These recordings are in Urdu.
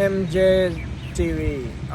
MJ TV।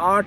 8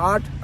8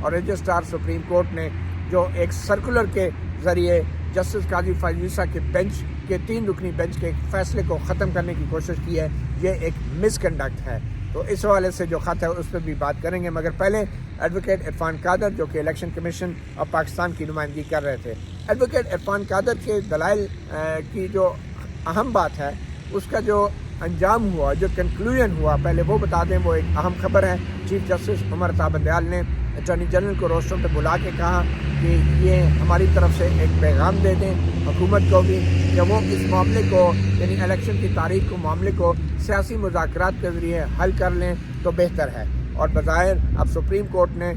اور رجسٹرار سپریم کورٹ نے جو ایک سرکولر کے ذریعے جسٹس قاضی فائز عیسیٰ کے بینچ کے 3 رکنی بینچ کے فیصلے کو ختم کرنے کی کوشش کی ہے، یہ ایک مس کنڈکٹ ہے۔ تو اس حوالے سے جو خط ہے اس پہ بھی بات کریں گے، مگر پہلے ایڈوکیٹ عرفان قادر جو کہ الیکشن کمیشن آف پاکستان کی نمائندگی کر رہے تھے، ایڈوکیٹ عرفان قادر کے دلائل کی جو اہم بات ہے اس کا جو انجام ہوا، جو کنکلوژن ہوا، پہلے وہ بتا دیں۔ وہ ایک اہم خبر ہے، چیف جسٹس عمر عطا بندیال نے اٹارنی جنرل کو روسٹر پہ بلا کے کہا کہ یہ ہماری طرف سے ایک پیغام دے دیں حکومت کو بھی کہ وہ اس معاملے کو، یعنی الیکشن کی تاریخ کو، معاملے کو سیاسی مذاکرات کے ذریعے حل کر لیں تو بہتر ہے۔ اور بظاہر اب سپریم کورٹ نے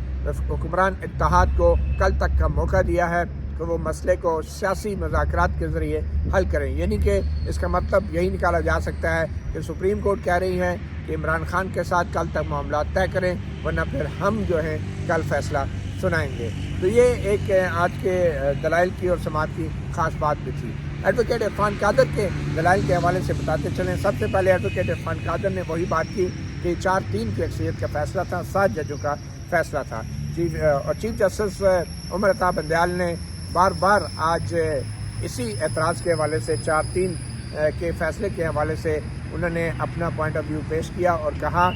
حکمران اتحاد کو کل تک کا موقع دیا ہے کہ وہ مسئلے کو سیاسی مذاکرات کے ذریعے حل کریں، یعنی کہ اس کا مطلب یہی نکالا جا سکتا ہے کہ سپریم کورٹ کہہ رہی ہے کہ عمران خان کے ساتھ کل تک معاملات طے کریں، ورنہ پھر ہم جو ہیں کل فیصلہ سنائیں گے۔ تو یہ ایک آج کے دلائل کی اور سماعت کی خاص بات بھی تھی۔ ایڈوکیٹ عرفان قادر کے دلائل کے حوالے سے بتاتے چلیں۔ سب سے پہلے ایڈوکیٹ عرفان قادر نے وہی بات کی کہ 4-3 کی اکثریت کا فیصلہ تھا، 7 ججوں کا فیصلہ تھا۔ چیف جسٹس عمر عطا بندیال نے بار بار آج اسی اعتراض کے حوالے سے 4-3 کے فیصلے کے حوالے سے انہوں نے اپنا پوائنٹ آف ویو پیش کیا اور کہا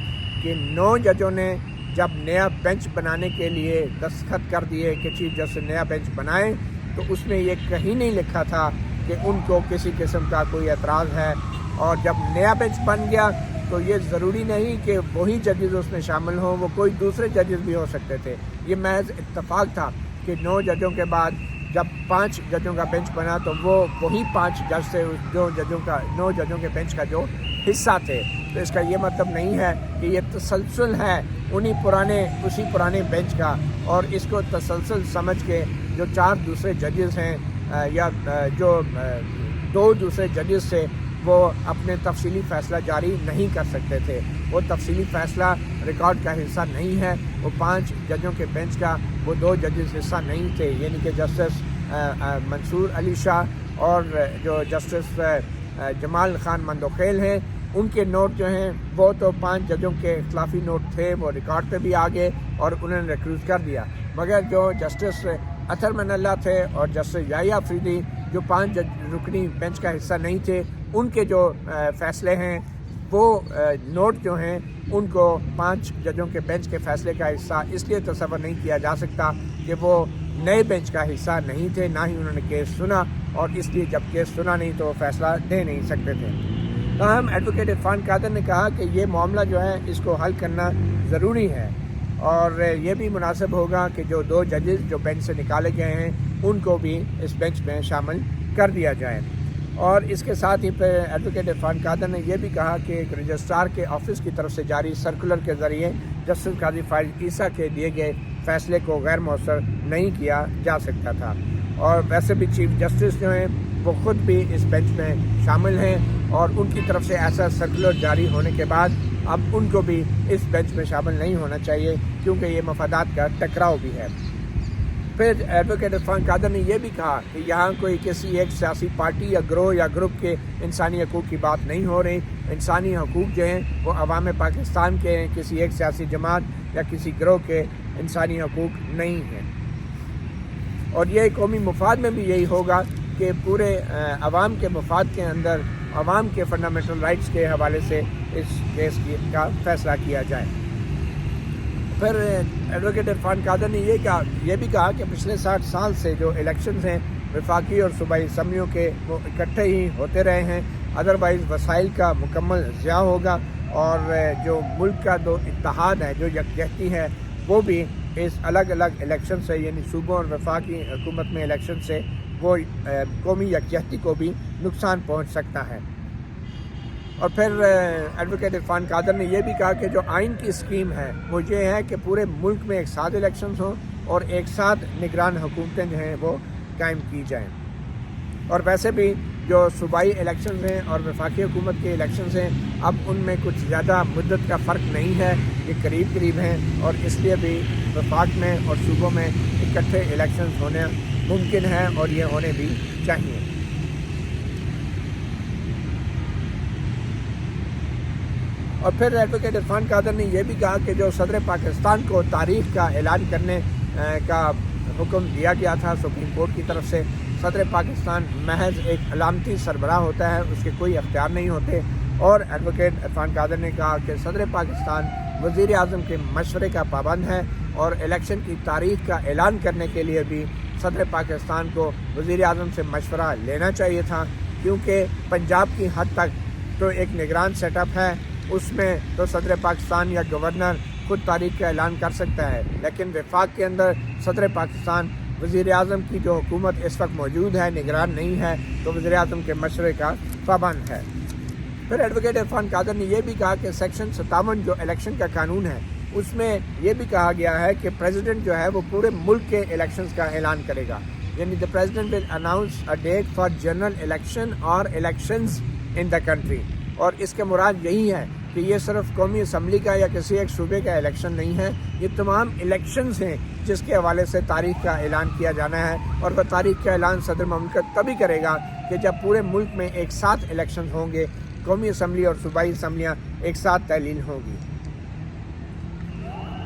کہ 9 ججوں نے جب نیا بینچ بنانے کے لیے دستخط کر دیے کہ چیف جسٹس نیا بینچ بنائیں، تو اس میں یہ کہیں نہیں لکھا تھا کہ ان کو کسی قسم کا کوئی اعتراض ہے۔ اور جب نیا بینچ بن گیا تو یہ ضروری نہیں کہ وہی ججز اس میں شامل ہوں، وہ کوئی دوسرے ججز بھی ہو سکتے تھے۔ یہ محض اتفاق تھا کہ 9 ججوں کے بعد جب 5 ججوں کا بینچ بنا تو وہ وہی 5 جج سے جو 9 ججوں کے بینچ کا جو حصہ تھے۔ تو اس کا یہ مطلب نہیں ہے کہ یہ تسلسل ہے اسی پرانے بینچ کا، اور اس کو تسلسل سمجھ کے جو 4 دوسرے ججز ہیں یا جو 2 دوسرے ججز سے وہ اپنے تفصیلی فیصلہ جاری نہیں کر سکتے تھے۔ وہ تفصیلی فیصلہ ریکارڈ کا حصہ نہیں ہے، وہ 5 ججوں کے بینچ کا وہ 2 ججز حصہ نہیں تھے، یعنی کہ جسٹس منصور علی شاہ اور جو جسٹس جمال خان مندوخیل ہیں، ان کے نوٹ جو ہیں وہ تو 5 ججوں کے اختلافی نوٹ تھے، وہ ریکارڈ پہ بھی آ گئے اور انہوں نے ریکروز کر دیا۔ مگر جو جسٹس اطہر من اللہ تھے اور جسٹس یحییٰ افریدی جو 5 رکنی بینچ کا حصہ نہیں تھے، ان کے جو فیصلے ہیں وہ نوٹ جو ہیں ان کو 5 ججوں کے بینچ کے فیصلے کا حصہ اس لیے تصور نہیں کیا جا سکتا کہ وہ نئے بینچ کا حصہ نہیں تھے، نہ ہی انہوں نے کیس سنا، اور اس لیے جب کیس سنا نہیں تو وہ فیصلہ دے نہیں سکتے تھے۔ تاہم ایڈوکیٹ عرفان قادر نے کہا کہ یہ معاملہ جو ہے اس کو حل کرنا ضروری ہے، اور یہ بھی مناسب ہوگا کہ جو 2 ججز جو بینچ سے نکالے گئے ہیں ان کو بھی اس بینچ میں شامل کر دیا جائے۔ اور اس کے ساتھ ہی پہ ایڈوکیٹ عرفان قادر نے یہ بھی کہا کہ ایک رجسٹرار کے آفس کی طرف سے جاری سرکولر کے ذریعے جسٹس قاضی فائز عیسیٰ کے دیے گئے فیصلے کو غیر مؤثر نہیں کیا جا سکتا تھا، اور ویسے بھی چیف جسٹس جو ہیں وہ خود بھی اس بینچ میں شامل ہیں، اور ان کی طرف سے ایسا سرکولر جاری ہونے کے بعد اب ان کو بھی اس بینچ میں شامل نہیں ہونا چاہیے، کیونکہ یہ مفادات کا ٹکراؤ بھی ہے۔ پھر ایڈوکیٹ عرفان قادر نے یہ بھی کہا کہ یہاں کوئی کسی ایک سیاسی پارٹی یا گروہ یا گروپ کے انسانی حقوق کی بات نہیں ہو رہی۔ انسانی حقوق جو ہیں وہ عوام پاکستان کے ہیں، کسی ایک سیاسی جماعت یا کسی گروہ کے انسانی حقوق نہیں ہیں، اور یہ قومی مفاد میں بھی یہی ہوگا کہ پورے عوام کے مفاد کے اندر عوام کے فنڈامنٹل رائٹس کے حوالے سے اس کیس کا فیصلہ کیا جائے۔ پھر ایڈوکیٹ عرفان قادر نے یہ بھی کہا کہ پچھلے 60 سال سے جو الیکشنز ہیں وفاقی اور صوبائی اسمبلیوں کے وہ اکٹھے ہی ہوتے رہے ہیں، ادروائز وسائل کا مکمل ضیاع ہوگا، اور جو ملک کا جو اتحاد ہے، جو یکجہتی ہے، وہ بھی اس الگ الگ الیکشن سے، یعنی صوبوں اور وفاقی حکومت میں الیکشن سے وہ قومی یکجہتی کو بھی نقصان پہنچ سکتا ہے۔ اور پھر ایڈوکیٹ عرفان قادر نے یہ بھی کہا کہ جو آئین کی اسکیم ہے وہ یہ ہے کہ پورے ملک میں ایک ساتھ الیکشنز ہوں اور ایک ساتھ نگران حکومتیں جو ہیں وہ قائم کی جائیں، اور ویسے بھی جو صوبائی الیکشنز ہیں اور وفاقی حکومت کے الیکشنز ہیں اب ان میں کچھ زیادہ مدت کا فرق نہیں ہے، یہ قریب قریب ہیں، اور اس لیے بھی وفاق میں اور صوبوں میں اکٹھے الیکشنز ہونے ممکن ہیں اور یہ ہونے بھی چاہیے۔ اور پھر ایڈوکیٹ عرفان قادر نے یہ بھی کہا کہ جو صدر پاکستان کو تاریخ کا اعلان کرنے کا حکم دیا گیا تھا سپریم کورٹ کی طرف سے. صدر پاکستان محض ایک علامتی سربراہ ہوتا ہے, اس کے کوئی اختیار نہیں ہوتے. اور ایڈوکیٹ عرفان قادر نے کہا کہ صدر پاکستان وزیر اعظم کے مشورے کا پابند ہے, اور الیکشن کی تاریخ کا اعلان کرنے کے لیے بھی صدر پاکستان کو وزیر اعظم سے مشورہ لینا چاہیے تھا, کیونکہ پنجاب کی حد تک تو ایک نگران سیٹ اپ ہے, اس میں تو صدر پاکستان یا گورنر خود تاریخ کا اعلان کر سکتا ہے, لیکن وفاق کے اندر صدر پاکستان وزیر اعظم کی جو حکومت اس وقت موجود ہے نگران نہیں ہے, تو وزیر اعظم کے مشورے کا پابند ہے. پھر ایڈوکیٹ عرفان قادر نے یہ بھی کہا کہ سیکشن 57 جو الیکشن کا قانون ہے اس میں یہ بھی کہا گیا ہے کہ پریزیڈنٹ جو ہے وہ پورے ملک کے الیکشنز کا اعلان کرے گا, یعنی the president will announce a date for general election or elections in the country. اور اس کے مراد یہی ہے کہ یہ صرف قومی اسمبلی کا یا کسی ایک صوبے کا الیکشن نہیں ہے, یہ تمام الیکشنز ہیں جس کے حوالے سے تاریخ کا اعلان کیا جانا ہے. اور وہ تاریخ کا اعلان صدر مملکت تبھی کرے گا کہ جب پورے ملک میں ایک ساتھ الیکشنز ہوں گے, قومی اسمبلی اور صوبائی اسمبلیاں ایک ساتھ تعلیل ہوں گی.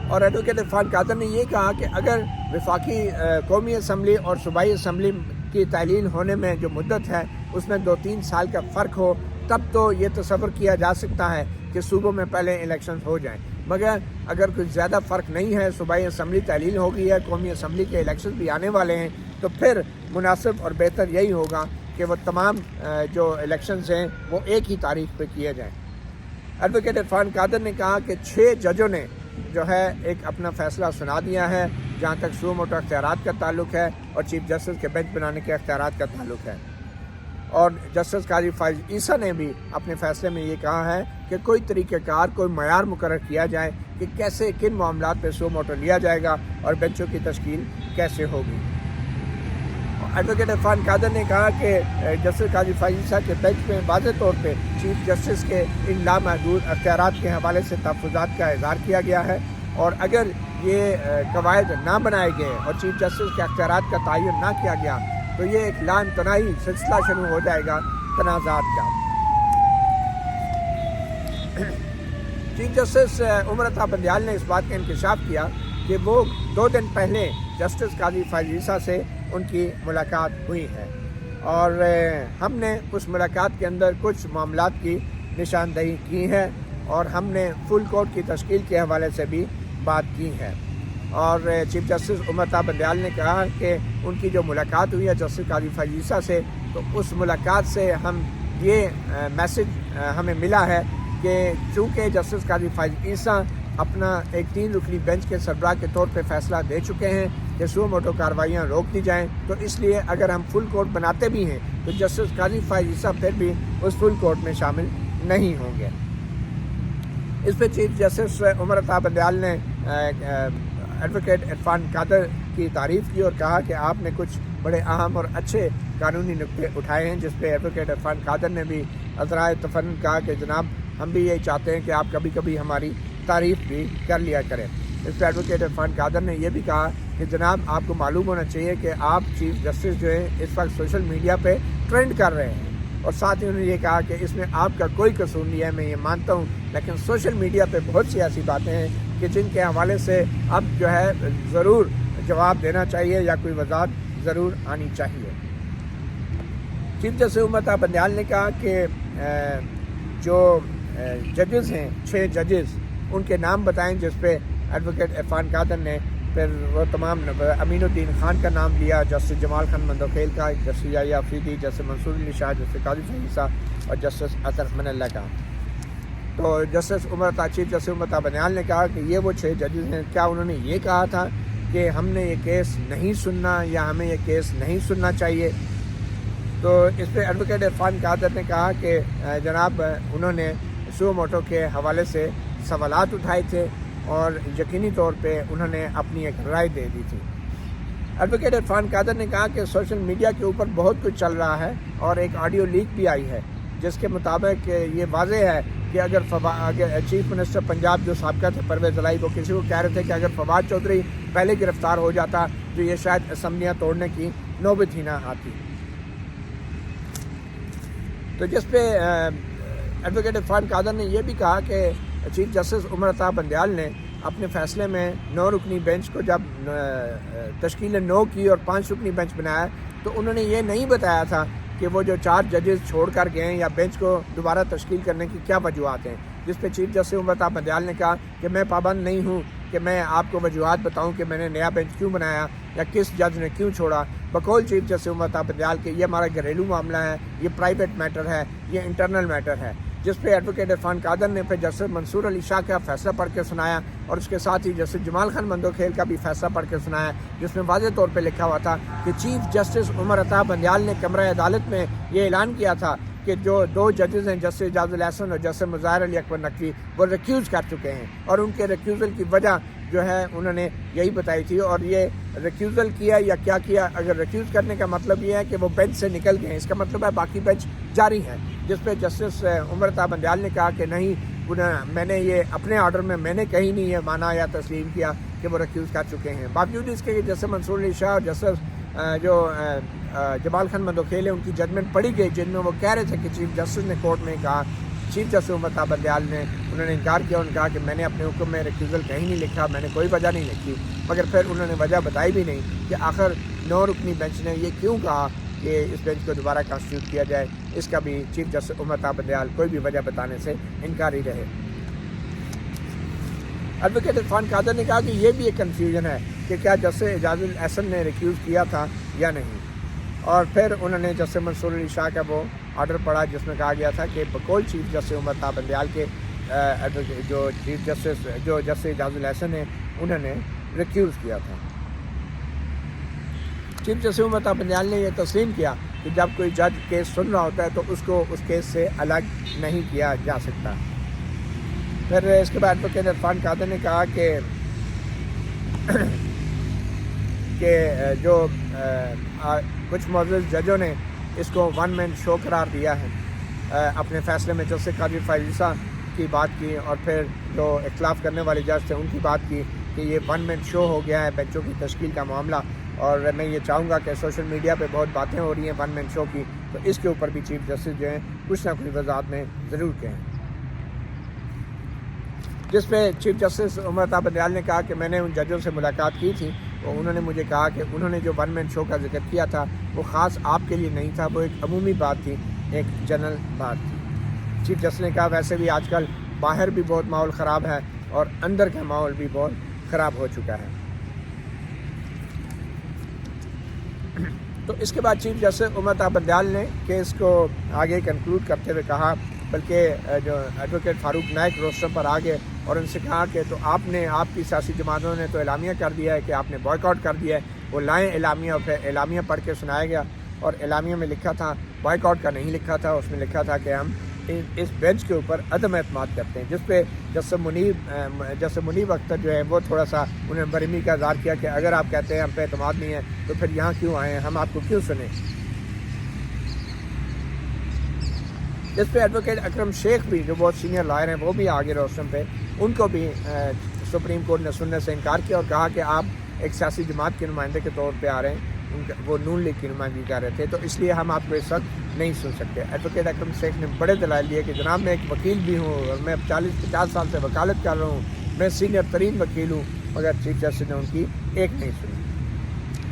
اور ایڈوکیٹ عرفان قادر نے یہ کہا کہ اگر وفاقی قومی اسمبلی اور صوبائی اسمبلی کی تعلیل ہونے میں جو مدت ہے اس میں 2-3 سال کا فرق ہو, تب تو یہ تصور کیا جا سکتا ہے کہ صوبوں میں پہلے الیکشنز ہو جائیں. مگر اگر کچھ زیادہ فرق نہیں ہے, صوبائی اسمبلی تعلیل ہو گئی ہے, قومی اسمبلی کے الیکشن بھی آنے والے ہیں, تو پھر مناسب اور بہتر یہی ہوگا کہ وہ تمام جو الیکشنز ہیں وہ ایک ہی تاریخ پہ کیے جائیں. ایڈوکیٹ عرفان قادر نے کہا کہ 6 ججوں نے جو ہے ایک اپنا فیصلہ سنا دیا ہے جہاں تک سو موٹو اختیارات کا تعلق ہے اور چیف جسٹس کے بینچ بنانے کے اختیارات کا تعلق ہے. اور جسٹس قاضی فائز عیسیٰ نے بھی اپنے فیصلے میں یہ کہا ہے کہ کوئی طریقہ کار, کوئی معیار مقرر کیا جائے کہ کیسے کن معاملات پہ سو موٹو لیا جائے گا اور بینچوں کی تشکیل کیسے ہوگی. ایڈوکیٹ عرفان قادر نے کہا کہ جسٹس قاضی فائز عیسیٰ کے بینچ میں واضح طور پہ چیف جسٹس کے ان لامحدود اختیارات کے حوالے سے تحفظات کا اظہار کیا گیا ہے, اور اگر یہ قواعد نہ بنائے گئے اور چیف جسٹس کے اختیارات کا تعین نہ کیا گیا تو یہ ایک لا انتہائی سلسلہ شروع ہو جائے گا تنازعات کا. چیف جسٹس عمر عطا بندیال نے اس بات کا انکشاف کیا کہ وہ 2 دن پہلے جسٹس قاضی فائز عیسیٰ سے ان کی ملاقات ہوئی ہے, اور ہم نے اس ملاقات کے اندر کچھ معاملات کی نشاندہی کی ہے, اور ہم نے فل کورٹ کی تشکیل کے حوالے سے بھی بات کی ہے. اور چیف جسٹس عمر عطا بندیال نے کہا کہ ان کی جو ملاقات ہوئی ہے جسٹس قاضی فائز عیسیٰ سے, تو اس ملاقات سے ہم یہ میسج ہمیں ملا ہے کہ چونکہ جسٹس قاضی فائز عیسیٰ اپنا ایک 3 رکنی بینچ کے سربراہ کے طور پہ فیصلہ دے چکے ہیں کہ سو موٹو کارروائیاں روک دی جائیں, تو اس لیے اگر ہم فل کورٹ بناتے بھی ہیں تو جسٹس قاضی فائز عیسیٰ پھر بھی اس فل کورٹ میں شامل نہیں ہوں گے. اس پہ چیف جسٹس عمر عطا بندیال نے ایڈوکیٹ عرفان قادر کی تعریف کی اور کہا کہ آپ نے کچھ بڑے اہم اور اچھے قانونی نکتے اٹھائے ہیں, جس پہ ایڈوکیٹ عرفان قادر نے بھی عذرائے تفنن کہا کہ جناب ہم بھی یہی چاہتے ہیں کہ آپ کبھی کبھی ہماری تعریف بھی کر لیا کریں. اس پہ ایڈوکیٹ عرفان قادر نے یہ بھی کہا کہ جناب آپ کو معلوم ہونا چاہیے کہ آپ چیف جسٹس جو ہیں اس وقت سوشل میڈیا پہ ٹرینڈ کر رہے ہیں, اور ساتھ ہی انہوں نے یہ کہا کہ اس میں آپ کا کوئی قصور نہیں ہے, میں یہ مانتا ہوں, لیکن سوشل میڈیا پہ بہت سی ایسی باتیں ہیں کہ جن کے حوالے سے اب جو ہے ضرور جواب دینا چاہیے یا کوئی وضاحت ضرور آنی چاہیے. چیف جسٹس عمر عطا بندیال نے کہا کہ جو ججز ہیں 6 ججز ان کے نام بتائیں, جس پہ ایڈوکیٹ عرفان قادر نے پھر وہ تمام امین الدین خان کا نام لیا, جسٹس جمال خان مندوخیل کا, جسٹس یحییٰ افریدی, جسٹس منصور علی شاہ, جسٹس قاضی فائز عیسیٰ اور جسٹس اطہر من اللہ کا. تو justice chief justice Umar Ata Bandial نے کہا کہ یہ وہ 6 ججز ہیں. کیا انہوں نے یہ کہا تھا کہ ہم نے یہ کیس نہیں سننا یا ہمیں یہ کیس نہیں سننا چاہیے؟ تو اس پہ ایڈوکیٹ عرفان قادر نے کہا کہ جناب انہوں نے سو موٹو کے حوالے سے سوالات اٹھائے تھے اور یقینی طور پہ انہوں نے اپنی ایک رائے دے دی تھی. ایڈوکیٹ عرفان قادر نے کہا کہ سوشل میڈیا کے اوپر بہت کچھ چل رہا ہے اور ایک آڈیو لیک بھی آئی ہے جس کے مطابق یہ واضح ہے کہ اگر چیف منسٹر پنجاب جو سابقہ تھے پرویز الہی, وہ کسی کو کہہ رہے تھے کہ اگر فواد چودھری پہلے گرفتار ہو جاتا تو یہ شاید اسمبلیاں توڑنے کی نوبت ہی نہ آتی. تو جس پہ ایڈوکیٹ عرفان قادر نے یہ بھی کہا کہ چیف جسٹس عمر عطا بندیال نے اپنے فیصلے میں 9 رکنی بینچ کو جب تشکیل 9 کی اور 5 رکنی بینچ بنایا تو انہوں نے یہ نہیں بتایا تھا کہ وہ جو 4 ججز چھوڑ کر گئے یا بینچ کو دوبارہ تشکیل کرنے کی کیا وجوہات ہیں، جس پہ چیف جسٹس عمر عطا بندیال نے کہا کہ میں پابند نہیں ہوں کہ میں آپ کو وجوہات بتاؤں کہ میں نے نیا بینچ کیوں بنایا یا کس جج نے کیوں چھوڑا۔ بقول چیف جسٹس عمر عطا بندیال کہ یہ ہمارا گھریلو معاملہ ہے، یہ پرائیویٹ میٹر ہے، یہ انٹرنل میٹر ہے، جس پہ ایڈوکیٹ عرفان قادر نے پھر جسٹس منصور علی شاہ کا فیصلہ پڑھ کے سنایا اور اس کے ساتھ ہی جسٹس جمال خان مندوکھیل کا بھی فیصلہ پڑھ کے سنایا، جس میں واضح طور پہ لکھا ہوا تھا کہ چیف جسٹس عمر عطا بندیال نے کمرہ عدالت میں یہ اعلان کیا تھا کہ جو 2 ججز ہیں جسٹس اعجاز الحسن اور جسٹس مظاہر علی اکبر نقوی وہ ریکیوز کر چکے ہیں، اور ان کے ریکیوزل کی وجہ جو ہے انہوں نے یہی بتائی تھی، اور یہ ریکیوزل کیا یا کیا کیا، اگر ریکیوز کرنے کا مطلب یہ ہے کہ وہ بینچ سے نکل گئے ہیں، اس کا مطلب ہے باقی بینچ جاری ہیں، جس پہ جسٹس عمر عطا بندیال نے کہا کہ نہیں، میں نے یہ اپنے آرڈر میں میں نے کہیں نہیں یہ مانا یا تسلیم کیا کہ وہ ریکیوز کر چکے ہیں، باوجود اس کے کہ جسٹس منصور علی شاہ اور جسٹس جو جمال خان مندوکھیل ان کی ججمنٹ پڑھی گئی جن میں وہ کہہ رہے تھے کہ چیف جسٹس نے کورٹ میں کہا، چیف جسٹس عمر عطا بندیال نے انہوں نے انکار کیا، انہوں نے کہا کہ میں نے اپنے حکم میں ریکیوزل کہیں نہیں لکھا، میں نے کوئی وجہ نہیں لکھی، مگر پھر انہوں نے وجہ بتائی بھی نہیں کہ آخر 9 رکنی بینچ نے یہ کیوں کہا کہ اس بینچ کو دوبارہ کانسٹیٹیوٹ کیا جائے، اس کا بھی چیف جسٹس عمر عطا بندیال کوئی بھی وجہ بتانے سے انکاری رہے۔ ایڈوکیٹ عرفان قادر نے کہا کہ یہ بھی ایک کنفیوژن ہے کہ کیا جسٹس اعجاز الحسن نے ریکیوز کیا تھا یا نہیں، اور پھر انہوں نے جسٹس منصور علی شاہ کا وہ آرڈر پڑھا جس میں کہا گیا تھا کہ بقول چیف جسٹس عمر عطا بندیال کے جو چیف جسٹس جو جسٹس اعجاز الحسن ہیں انہوں نے ریکیوز کیا تھا۔ چیف جسٹس عمر عطا بندیال نے یہ تسلیم کیا کہ جب کوئی جج کیس سن رہا ہوتا ہے تو اس کو اس کیس سے الگ نہیں کیا جا سکتا۔ پھر اس کے بعد ایڈوکیٹ عرفان قادر نے کہا کہ جو کچھ معزز ججوں نے اس کو 1 مین شو قرار دیا ہے، اپنے فیصلے میں جسٹس قاضی فائز عیسیٰ کی بات کی، اور پھر جو اختلاف کرنے والے جج تھے ان کی بات کی کہ یہ 1 مین شو ہو گیا ہے بینچوں کی تشکیل کا معاملہ، اور میں یہ چاہوں گا کہ سوشل میڈیا پہ بہت باتیں ہو رہی ہیں 1 مین شو کی، تو اس کے اوپر بھی چیف جسٹس جو ہیں کچھ نہ کچھ وضاحت میں ضرور کہیں، جس پہ چیف جسٹس عمر عطا بندیال نے کہا کہ میں نے ان ججوں سے ملاقات کی تھی، تو انہوں نے مجھے کہا کہ انہوں نے جو 1 مین شو کا ذکر کیا تھا وہ خاص آپ کے لیے نہیں تھا، وہ ایک عمومی بات تھی، ایک جنرل بات تھی۔ چیف جسٹس نے کہا ویسے بھی آج کل باہر بھی بہت ماحول خراب ہے اور اندر کا ماحول بھی بہت خراب ہو چکا ہے۔ تو اس کے بعد چیف جسٹس عمر عطا بندیال نے کیس کو آگے کنکلوڈ کرتے ہوئے کہا، بلکہ جو ایڈوکیٹ فاروق نائک روسٹر پر آگے اور ان سے کہا کہ تو آپ کی سیاسی جماعتوں نے تو اعلامیہ کر دیا ہے کہ آپ نے بائیکاٹ کر دیا ہے، وہ لائیں اعلامیہ، اور پھر اعلامیہ پڑھ کے سنایا گیا، اور اعلامیہ میں لکھا تھا، بائیکاٹ کا نہیں لکھا تھا، اس میں لکھا تھا کہ ہم اس بینچ کے اوپر عدم اعتماد کرتے ہیں، جس پہ جسٹس منیب اختر جو ہے وہ تھوڑا سا انہیں برہمی کا اظہار کیا کہ اگر آپ کہتے ہیں ہم پہ اعتماد نہیں ہے تو پھر یہاں کیوں آئے ہیں، ہم آپ کو کیوں سنیں۔ جس پہ ایڈوکیٹ اکرم شیخ بھی جو بہت سینئر لائر ہیں وہ بھی آگے روشن پہ، ان کو بھی سپریم کورٹ نے سننے سے انکار کیا اور کہا کہ آپ ایک سیاسی جماعت کے نمائندے کے طور پہ آ رہے ہیں، وہ نون لیگ کی نمائندگی کر رہے تھے، تو اس لیے ہم آپ کو اس وقت نہیں سن سکتے۔ ایڈوکیٹ اکرم شیخ نے بڑے دلائل دیے کہ جناب میں ایک وکیل بھی ہوں اور میں 40-50 سال سے وکالت کر رہا ہوں، میں سینئر ترین وکیل ہوں، مگر چیف جسٹس نے ان کی ایک نہیں سنی۔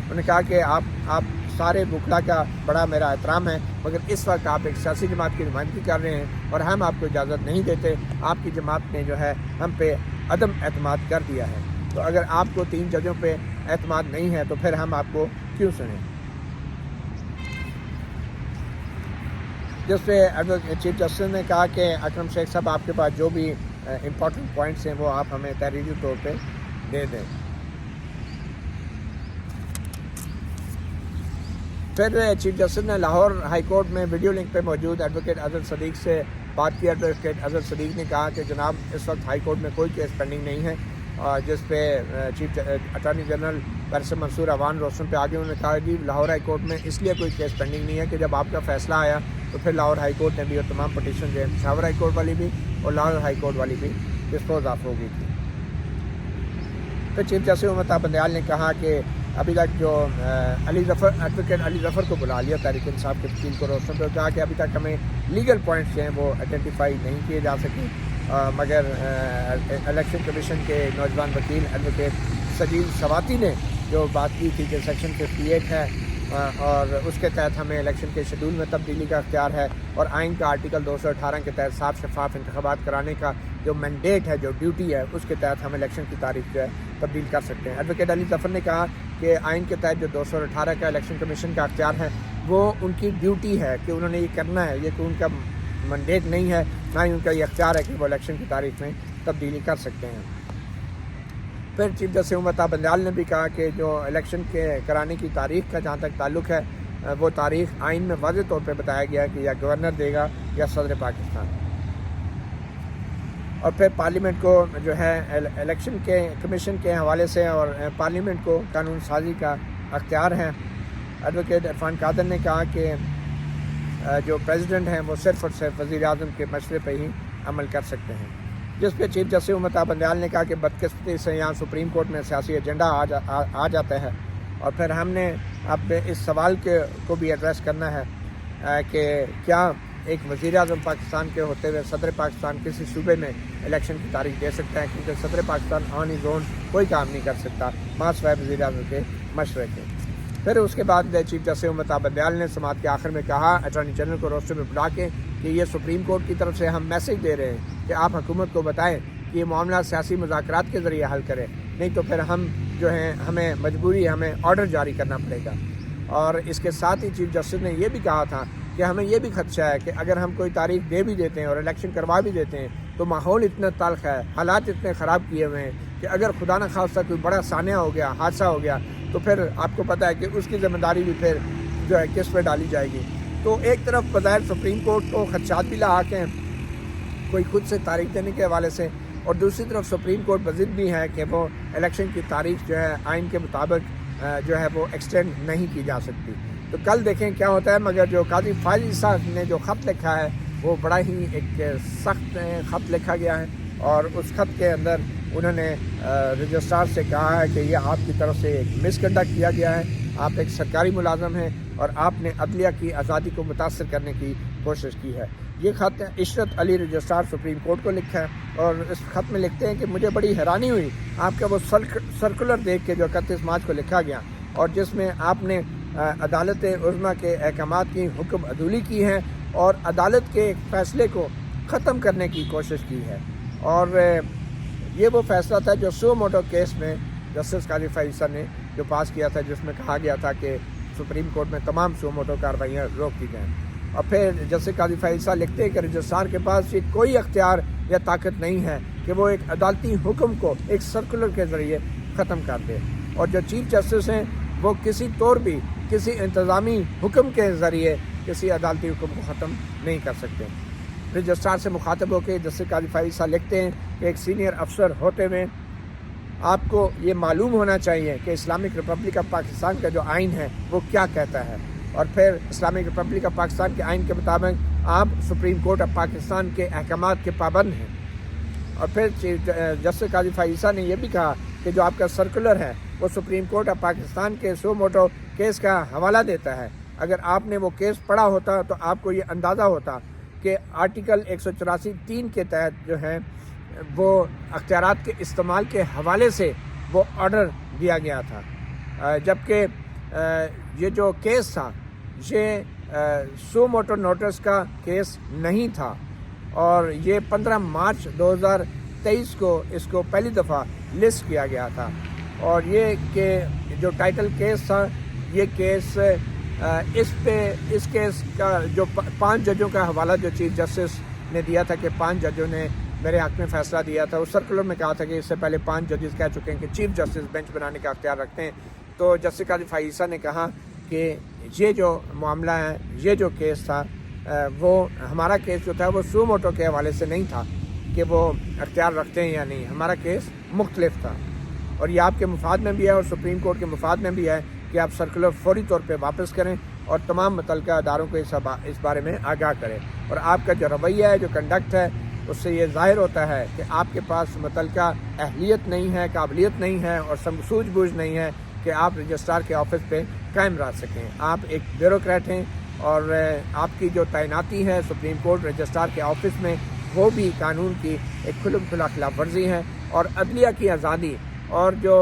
انہوں نے کہا کہ آپ سارے وکلا کا بڑا میرا احترام ہے، مگر اس وقت آپ ایک سیاسی جماعت کی نمائندگی کر رہے ہیں اور ہم آپ کو اجازت نہیں دیتے، آپ کی جماعت نے جو ہے ہم پہ عدم اعتماد کر دیا ہے، تو اگر آپ کو 3 ججوں پہ اعتماد نہیں ہے تو پھر ہم آپ کو کیوں سنیں۔ جس پہ چیف جسٹس نے کہا کہ اکرم شیخ صاحب آپ کے پاس جو بھی امپورٹنٹ پوائنٹس ہیں وہ آپ ہمیں تحریری طور پہ دے دیں۔ پھر چیف جسٹس نے لاہور ہائی کورٹ میں ویڈیو لنک پہ موجود ایڈوکیٹ اظہر صدیق سے بات کی۔ ایڈوکیٹ اظہر صدیق نے کہا کہ جناب اس وقت ہائی کورٹ میں کوئی کیس پینڈنگ نہیں ہے، جس پہ چیف اٹارنی جنرل بیرسٹر منصور عوان روشن پہ آگے انہوں نے کہا جی لاہور ہائی کورٹ میں اس لیے کوئی کیس پینڈنگ نہیں ہے کہ جب آپ کا فیصلہ آیا تو پھر لاہور ہائی کورٹ نے بھی اور تمام پٹیشن جو ہے پشاور ہائی کورٹ والی بھی اور لاہور ہائی کورٹ والی بھی ڈسپوز آف ہو گئی تھی۔ پھر چیف جسٹس عمر عطا بندیال نے کہا کہ ابھی تک جو ایڈوکیٹ علی ظفر کو بلا لیا تحریک انصاف کے وکیل کو روشن پہ، کہا کہ ابھی تک ہمیں لیگل پوائنٹس جو ہیں وہ آئیڈینٹیفائی نہیں کیے جا سکے، مگر الیکشن کمیشن کے نوجوان وکیل ایڈوکیٹ سجیل سواتی نے جو بات کی تھی کہ سیکشن 58 ہے اور اس کے تحت ہمیں الیکشن کے شیڈول میں تبدیلی کا اختیار ہے اور آئین کا آرٹیکل 218 کے تحت صاف شفاف انتخابات کرانے کا جو مینڈیٹ ہے، جو ڈیوٹی ہے، اس کے تحت ہم الیکشن کی تاریخ جو ہے تبدیل کر سکتے ہیں۔ ایڈوکیٹ علی ظفر نے کہا کہ آئین کے تحت جو 218 کا الیکشن کمیشن کا اختیار ہے وہ ان کی ڈیوٹی ہے کہ انہوں نے یہ کرنا ہے، یہ کہ ان کا مینڈیٹ نہیں ہے، نہ ہی ان کا یہ اختیار ہے کہ وہ الیکشن کی تاریخ میں تبدیلی کر سکتے ہیں۔ پھر چیف جسٹس امتا بندیال نے بھی کہا کہ جو الیکشن کے کرانے کی تاریخ کا جہاں تک تعلق ہے وہ تاریخ آئین میں واضح طور پہ بتایا گیا ہے کہ یا گورنر دے گا یا صدر پاکستان۔ اور پھر پارلیمنٹ کو جو ہے الیکشن کے کمیشن کے حوالے سے اور پارلیمنٹ کو قانون سازی کا اختیار ہے۔ ایڈوکیٹ عرفان قادر نے کہا کہ جو پریزیڈنٹ ہیں وہ صرف اور صرف وزیر اعظم کے مشورے پہ ہی عمل کر سکتے ہیں، جس پہ چیف جسٹس امتا بندیال نے کہا کہ بدقسمتی سے یہاں سپریم کورٹ میں سیاسی ایجنڈا آ جاتا ہے، اور پھر ہم نے اب اس سوال کو بھی ایڈریس کرنا ہے کہ کیا ایک وزیر اعظم پاکستان کے ہوتے ہوئے صدر پاکستان کسی صوبے میں الیکشن کی تاریخ دے سکتا ہے، کیونکہ صدر پاکستان آن ہز اون کوئی کام نہیں کر سکتا ماں سوائے وزیر اعظم کے مشورے کے۔ پھر اس کے بعد چیف جسٹس امتا بندیال نے سماعت کے آخر میں کہا اٹارنی جنرل کو روسٹر میں بلا کے کہ یہ سپریم کورٹ کی طرف سے ہم میسج دے رہے ہیں کہ آپ حکومت کو بتائیں کہ یہ معاملہ سیاسی مذاکرات کے ذریعے حل کریں، نہیں تو پھر ہم جو ہیں ہمیں آرڈر جاری کرنا پڑے گا۔ اور اس کے ساتھ ہی چیف جسٹس نے یہ بھی کہا تھا کہ ہمیں یہ بھی خدشہ ہے کہ اگر ہم کوئی تاریخ دے بھی دیتے ہیں اور الیکشن کروا بھی دیتے ہیں تو ماحول اتنا تلخ ہے، حالات اتنے خراب کیے ہوئے ہیں کہ اگر خدا نہ خواستہ کوئی بڑا سانحہ ہو گیا، حادثہ ہو گیا، تو پھر آپ کو پتہ ہے کہ اس کی ذمہ داری بھی پھر جو ہے کس پہ ڈالی جائے گی۔ تو ایک طرف بظاہر سپریم کورٹ کو خدشات بھی لاحق ہیں کوئی خود سے تاریخ دینے کے حوالے سے، اور دوسری طرف سپریم کورٹ بضد بھی ہے کہ وہ الیکشن کی تاریخ جو ہے آئین کے مطابق جو ہے وہ ایکسٹینڈ نہیں کی جا سکتی۔ تو کل دیکھیں کیا ہوتا ہے، مگر جو قاضی فائز عیسیٰ نے جو خط لکھا ہے وہ بڑا ہی ایک سخت خط لکھا گیا ہے، اور اس خط کے اندر انہوں نے رجسٹرار سے کہا ہے کہ یہ آپ کی طرف سے ایک مس کنڈکٹ کیا گیا ہے، آپ ایک سرکاری ملازم ہیں اور آپ نے عدلیہ کی آزادی کو متاثر کرنے کی کوشش کی ہے۔ یہ خط عشرت علی رجسٹرار سپریم کورٹ کو لکھا ہے، اور اس خط میں لکھتے ہیں کہ مجھے بڑی حیرانی ہوئی آپ کا وہ سرکولر دیکھ کے جو 31 مارچ کو لکھا گیا، اور جس میں آپ نے عدالت عظمیٰ کے احکامات کی حکم عدولی کی ہے اور عدالت کے ایک فیصلے کو ختم کرنے کی کوشش کی ہے۔ اور یہ وہ فیصلہ تھا جو سو موٹو کیس میں جسٹس قاضی فائز عیسیٰ نے جو پاس کیا تھا، جس میں کہا گیا تھا کہ سپریم کورٹ میں تمام سو موٹو کارروائیاں روک دی جائیں۔ اور پھر جسٹس قاضی فائز عیسیٰ لکھتے ہیں کہ رجسٹرار کے پاس یہ کوئی اختیار یا طاقت نہیں ہے کہ وہ ایک عدالتی حکم کو ایک سرکولر کے ذریعے ختم کر دے، اور جو چیف جسٹس ہیں وہ کسی طور بھی کسی انتظامی حکم کے ذریعے کسی عدالتی حکم کو ختم نہیں کر سکتے۔ رجسٹرار سے مخاطب ہو کے جسٹس قاضی فائز عیسیٰ لکھتے ہیں کہ ایک سینئر افسر ہوتے ہوئے آپ کو یہ معلوم ہونا چاہیے کہ اسلامک ریپبلک آف پاکستان کا جو آئین ہے وہ کیا کہتا ہے، اور پھر اسلامک ریپبلک آف پاکستان کے آئین کے مطابق آپ سپریم کورٹ آف پاکستان کے احکامات کے پابند ہیں۔ اور پھر جسٹس قاضی فائز عیسیٰ نے یہ بھی کہا کہ جو آپ کا سرکولر ہے وہ سپریم کورٹ آف پاکستان کے سو موٹو کیس کا حوالہ دیتا ہے۔ اگر آپ نے وہ کیس پڑھا ہوتا تو آپ کو یہ اندازہ ہوتا کہ آرٹیکل 184(3) کے تحت جو ہے وہ اختیارات کے استعمال کے حوالے سے وہ آرڈر دیا گیا تھا، جبکہ یہ جو کیس تھا یہ سو موٹو نوٹس کا کیس نہیں تھا، اور یہ 15 مارچ 2023 کو اس کو پہلی دفعہ لسٹ کیا گیا تھا، اور یہ کہ جو ٹائٹل کیس تھا یہ کیس اس کیس کا جو 5 ججوں کا حوالہ جو چیف جسٹس نے دیا تھا کہ 5 ججوں نے میرے حق میں فیصلہ دیا تھا، اس سرکولر میں کہا تھا کہ اس سے پہلے 5 ججز کہہ چکے ہیں کہ چیف جسٹس بینچ بنانے کا اختیار رکھتے ہیں۔ تو جسٹس قاضی فائز عیسیٰ نے کہا کہ یہ جو معاملہ ہے، یہ جو کیس تھا وہ ہمارا کیس جو تھا وہ سو موٹو کے حوالے سے نہیں تھا کہ وہ اختیار رکھتے ہیں یا نہیں، ہمارا کیس مختلف تھا، اور یہ آپ کے مفاد میں بھی ہے اور سپریم کورٹ کے مفاد میں بھی ہے کہ آپ سرکولر فوری طور پہ واپس کریں اور تمام متعلقہ اداروں کو اس بارے میں آگاہ کریں۔ اور آپ کا جو رویہ ہے، جو کنڈکٹ ہے، اس سے یہ ظاہر ہوتا ہے کہ آپ کے پاس متعلقہ اہلیت نہیں ہے، قابلیت نہیں ہے اور سوجھ بوجھ نہیں ہے کہ آپ رجسٹرار کے آفس پہ قائم رہ سکیں۔ آپ ایک بیوروکریٹ ہیں، اور آپ کی جو تعیناتی ہے سپریم کورٹ رجسٹرار کے آفس میں وہ بھی قانون کی ایک کھلم کھلا خلاف ورزی ہے، اور عدلیہ کی آزادی اور جو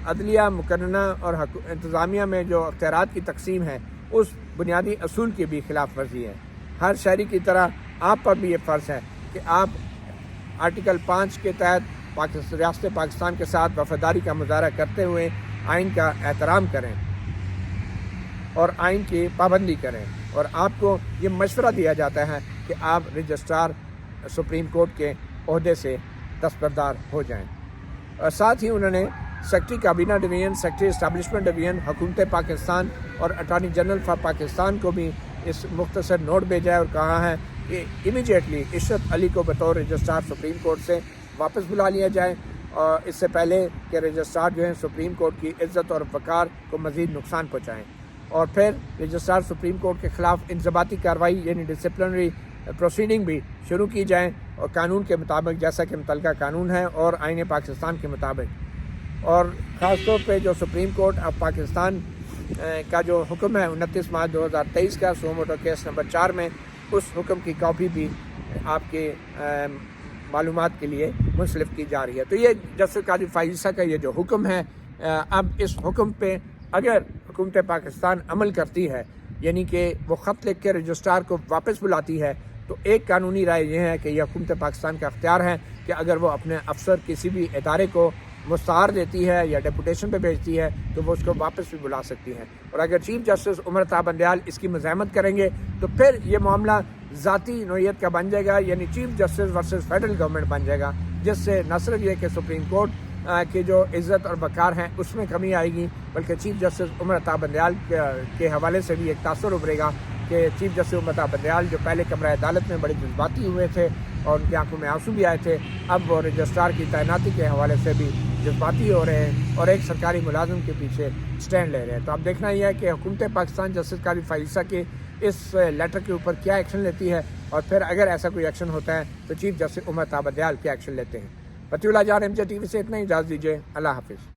عدلیہ مقننہ اور انتظامیہ میں جو اختیارات کی تقسیم ہے اس بنیادی اصول کی بھی خلاف ورزی ہے۔ ہر شہری کی طرح آپ پر بھی یہ فرض ہے کہ آپ آرٹیکل 5 کے تحت ریاست پاکستان کے ساتھ وفاداری کا مظاہرہ کرتے ہوئے آئین کا احترام کریں اور آئین کی پابندی کریں، اور آپ کو یہ مشورہ دیا جاتا ہے کہ آپ رجسٹرار سپریم کورٹ کے عہدے سے دستبردار ہو جائیں۔ اور ساتھ ہی انہوں نے سیکرٹری کابینہ ڈویژن، سیکرٹری اسٹیبلشمنٹ ڈویژن، حکومت پاکستان اور اٹارنی جنرل فار پاکستان کو بھی اس مختصر نوٹ بھیجا ہے اور کہا ہے کہ امیڈیٹلی عشرت علی کو بطور رجسٹرار سپریم کورٹ سے واپس بلا لیا جائے، اور اس سے پہلے کہ رجسٹرار جو ہیں سپریم کورٹ کی عزت اور وقار کو مزید نقصان پہنچائیں، اور پھر رجسٹرار سپریم کورٹ کے خلاف انضباطی کارروائی یعنی ڈسپلنری پروسیڈنگ بھی شروع کی جائیں، اور قانون کے مطابق جیسا کہ متعلقہ قانون ہے اور آئین پاکستان کے مطابق۔ اور خاص طور پہ جو سپریم کورٹ آف پاکستان کا جو حکم ہے 29 مارچ 2023 کا سو موٹو کیس نمبر 4 میں، اس حکم کی کاپی بھی آپ کے معلومات کے لیے منسلک کی جا رہی ہے۔ تو یہ جسٹس قاضی فائز عیسیٰ کا یہ جو حکم ہے، اب اس حکم پہ اگر حکومت پاکستان عمل کرتی ہے، یعنی کہ وہ خط لکھ کے رجسٹرار کو واپس بلاتی ہے، تو ایک قانونی رائے یہ ہے کہ یہ حکومت پاکستان کا اختیار ہے کہ اگر وہ اپنے افسر کسی بھی ادارے کو مستعار دیتی ہے یا ڈیپوٹیشن پہ بھیجتی ہے تو وہ اس کو واپس بھی بلا سکتی ہے، اور اگر چیف جسٹس عمر عطا بندیال اس کی مزاحمت کریں گے تو پھر یہ معاملہ ذاتی نوعیت کا بن جائے گا، یعنی chief justice versus federal government بن جائے گا، جس سے نہ صرف یہ کہ سپریم کورٹ کی جو عزت اور وقار ہیں اس میں کمی آئے گی، بلکہ چیف جسٹس عمر عطا بندیال کے حوالے سے بھی ایک تاثر ابھرے گا کہ چیف جسٹس عمر عطا بندیال جو پہلے کمرہ عدالت میں بڑے جذباتی ہوئے تھے اور ان کی آنکھوں میں آنسو بھی آئے تھے، اب وہ رجسٹرار کی تعیناتی کے حوالے سے بھی جذباتی ہو رہے ہیں اور ایک سرکاری ملازم کے پیچھے سٹینڈ لے رہے ہیں۔ تو اب دیکھنا یہ ہے کہ حکومت پاکستان جسٹس قاضی فائز عیسیٰ کے اس لیٹر کے اوپر کیا ایکشن لیتی ہے، اور پھر اگر ایسا کوئی ایکشن ہوتا ہے تو چیف جسٹس عمر عطا بندیال کیا ایکشن لیتے ہیں۔ فتح اللہ جان MJ TV سے اتنا ہی، اجازت دیجیے، اللہ حافظ۔